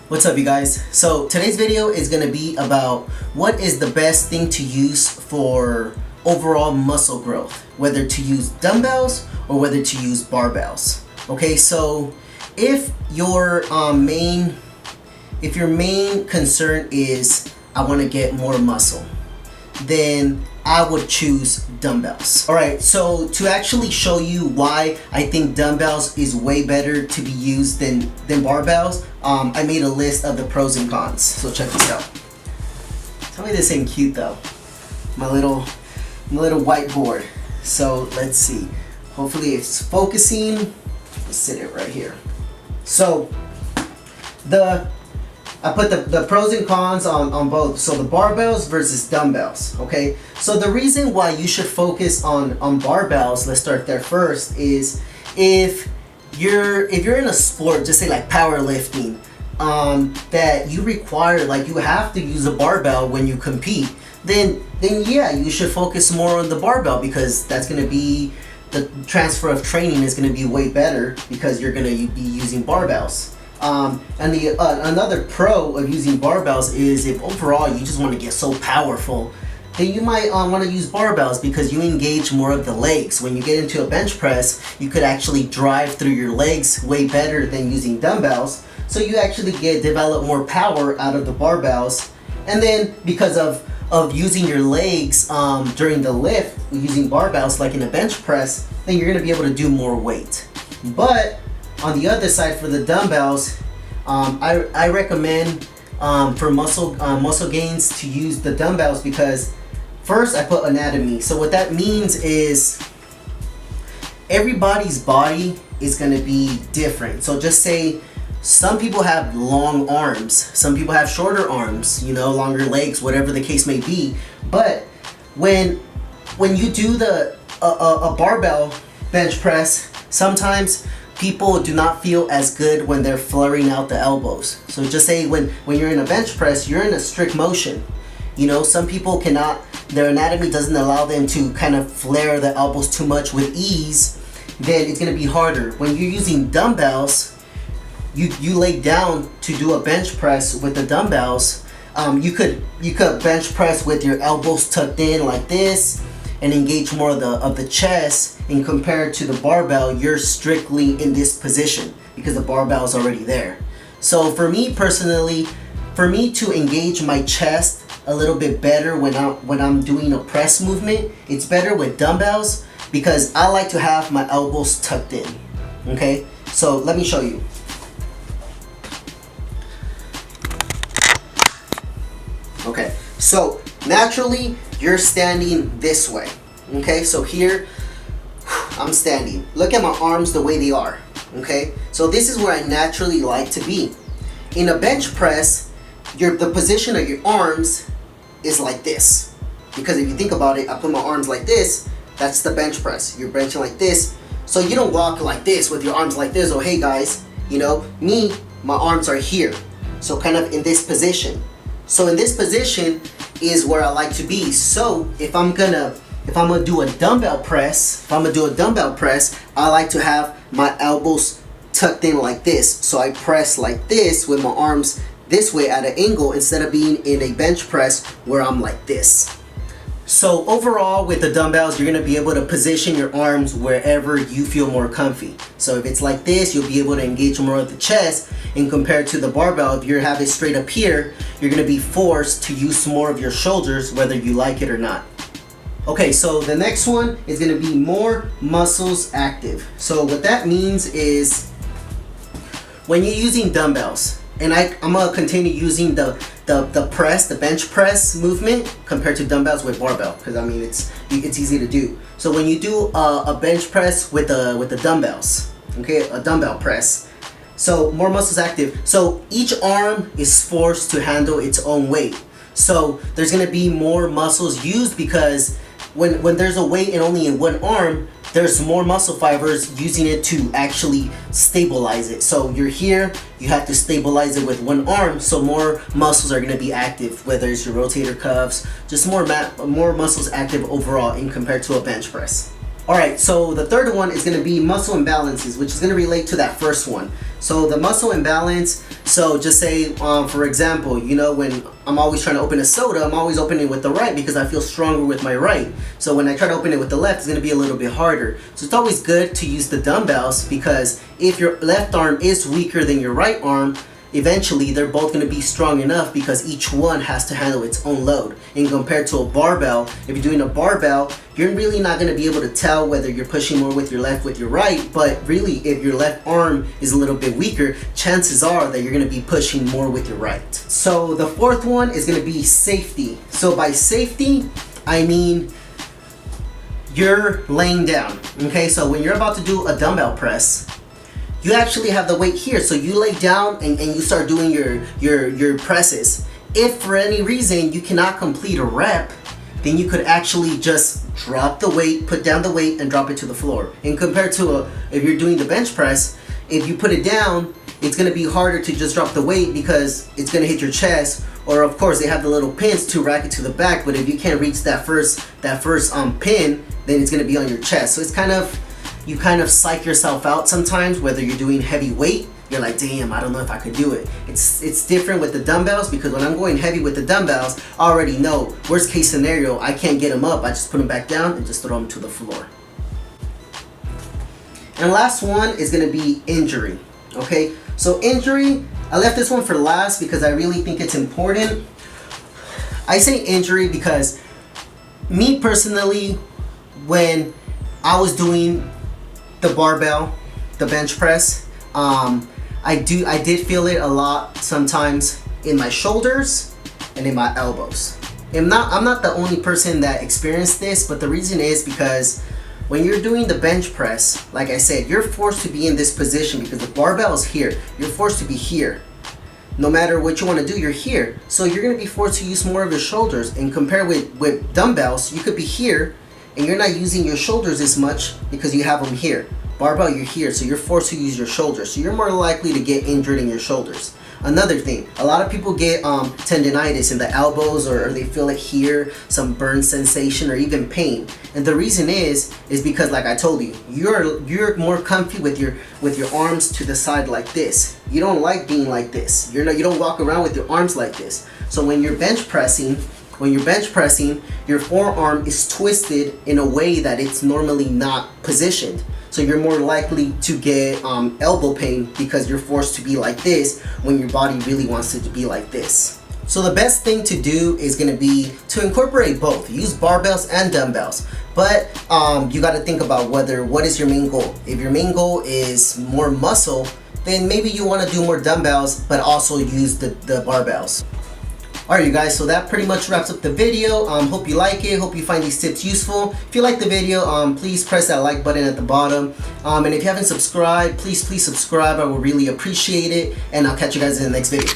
What's up, you guys? So today's video is going to be about what is the best thing to use for overall muscle growth, whether to use dumbbells or whether to use barbells. Okay, so if your main concern is I want to get more muscle, then I would choose dumbbells. Alright, so to actually show you why I think dumbbells is way better to be used than barbells, I made a list of the pros and cons. So check this out. Tell me this ain't cute though. My little whiteboard. So let's see. Hopefully it's focusing. Let's sit it right here. So I put the pros and cons on both. So the barbells versus dumbbells, okay? So the reason why you should focus on barbells, let's start there first, is if you're in a sport, just say like powerlifting, that you require, like you have to use a barbell when you compete, then yeah, you should focus more on the barbell, because that's gonna be, the transfer of training is gonna be way better because you're gonna be using barbells. And another pro of using barbells is if overall you just want to get so powerful, then you might want to use barbells because you engage more of the legs. When you get into a bench press, you could actually drive through your legs way better than using dumbbells. So you actually develop more power out of the barbells. And then because of using your legs during the lift, using barbells like in a bench press, then you're going to be able to do more weight. But on the other side, for the dumbbells, I recommend for muscle gains to use the dumbbells, because first I put anatomy. So what that means is everybody's body is going to be different. So just say some people have long arms, some people have shorter arms, you know, longer legs, whatever the case may be. But when you do a barbell bench press, sometimes people do not feel as good when they're flaring out the elbows. So just say when you're in a bench press, you're in a strict motion. You know, some people cannot, their anatomy doesn't allow them to kind of flare the elbows too much with ease, then it's gonna be harder. When you're using dumbbells, you lay down to do a bench press with the dumbbells. You could bench press with your elbows tucked in like this and engage more of the chest. And compared to the barbell, you're strictly in this position because the barbell is already there. So for me personally, for me to engage my chest a little bit better when I'm doing a press movement, it's better with dumbbells because I like to have my elbows tucked in. Okay, so let me show you. Okay, so naturally you're standing this way. Okay, so here I'm standing. Look at my arms the way they are. Okay, so this is where I naturally like to be. In a bench press, the position of your arms is like this, because if you think about it, I put my arms like this. That's the bench press. You're benching like this, so you don't walk like this with your arms like this. Oh, hey guys, you know me, my arms are here, so kind of in this position. So in this position is where I like to be. So if I'm gonna do a dumbbell press, I like to have my elbows tucked in like this. So I press like this with my arms this way at an angle, instead of being in a bench press where I'm like this. So overall with the dumbbells, you're gonna be able to position your arms wherever you feel more comfy. So if it's like this, you'll be able to engage more of the chest. And compared to the barbell, if you have it straight up here, you're gonna be forced to use more of your shoulders, whether you like it or not. Okay, so the next one is going to be more muscles active. So what that means is when you're using dumbbells, and I'm going to continue using the bench press movement compared to dumbbells with barbell, because I mean it's easy to do. So when you do a bench press with the dumbbells, okay, a dumbbell press, so more muscles active. So each arm is forced to handle its own weight. So there's going to be more muscles used, because when there's a weight and only in one arm, there's more muscle fibers using it to actually stabilize it. So you're here, you have to stabilize it with one arm, so more muscles are going to be active, whether it's your rotator cuffs, just more muscles active overall in compared to a bench press. Alright, so the third one is going to be muscle imbalances, which is going to relate to that first one. So the muscle imbalance, so just say, for example, you know, when I'm always trying to open a soda, I'm always opening with the right because I feel stronger with my right. So when I try to open it with the left, it's going to be a little bit harder. So it's always good to use the dumbbells, because if your left arm is weaker than your right arm, eventually they're both going to be strong enough, because each one has to handle its own load. And compared to a barbell, if you're doing a barbell, you're really not going to be able to tell whether you're pushing more with your left, with your right. But really, if your left arm is a little bit weaker, chances are that you're going to be pushing more with your right. So the fourth one is going to be safety. So by safety, I mean you're laying down. Okay, so when you're about to do a dumbbell press, you actually have the weight here, so you lay down and you start doing your presses. If for any reason you cannot complete a rep, then you could actually just drop the weight, put down the weight, and drop it to the floor. And compared to if you're doing the bench press, if you put it down, it's going to be harder to just drop the weight because it's going to hit your chest. Or of course they have the little pins to rack it to the back, but if you can't reach that first pin, then it's going to be on your chest. So it's kind of, you kind of psych yourself out sometimes, whether you're doing heavy weight. You're like, damn, I don't know if I could do it. It's different with the dumbbells, because when I'm going heavy with the dumbbells, I already know, worst case scenario, I can't get them up. I just put them back down and just throw them to the floor. And last one is going to be injury. Okay, so injury, I left this one for last because I really think it's important. I say injury because me personally, when I was doing the barbell, the bench press, I did feel it a lot sometimes in my shoulders and in my elbows. I'm not the only person that experienced this, but the reason is because when you're doing the bench press, like I said, you're forced to be in this position because the barbell is here. You're forced to be here. No matter what you want to do, you're here. So you're going to be forced to use more of your shoulders. And compared with dumbbells, you could be here and you're not using your shoulders as much because you have them here. Barbell, you're here, so you're forced to use your shoulders. So you're more likely to get injured in your shoulders. Another thing, a lot of people get tendonitis in the elbows, or they feel it here, some burn sensation or even pain. And the reason is because, like I told you, you're more comfy with your arms to the side like this. You don't like being like this. You don't walk around with your arms like this. So when you're bench pressing, your forearm is twisted in a way that it's normally not positioned. So you're more likely to get elbow pain because you're forced to be like this when your body really wants it to be like this. So the best thing to do is going to be to incorporate both. Use barbells and dumbbells. But you got to think about what is your main goal. If your main goal is more muscle, then maybe you want to do more dumbbells, but also use the barbells. Alright you guys, so that pretty much wraps up the video. Hope you like it, hope you find these tips useful. If you like the video, please press that like button at the bottom. And if you haven't subscribed, please subscribe. I will really appreciate it. And I'll catch you guys in the next video.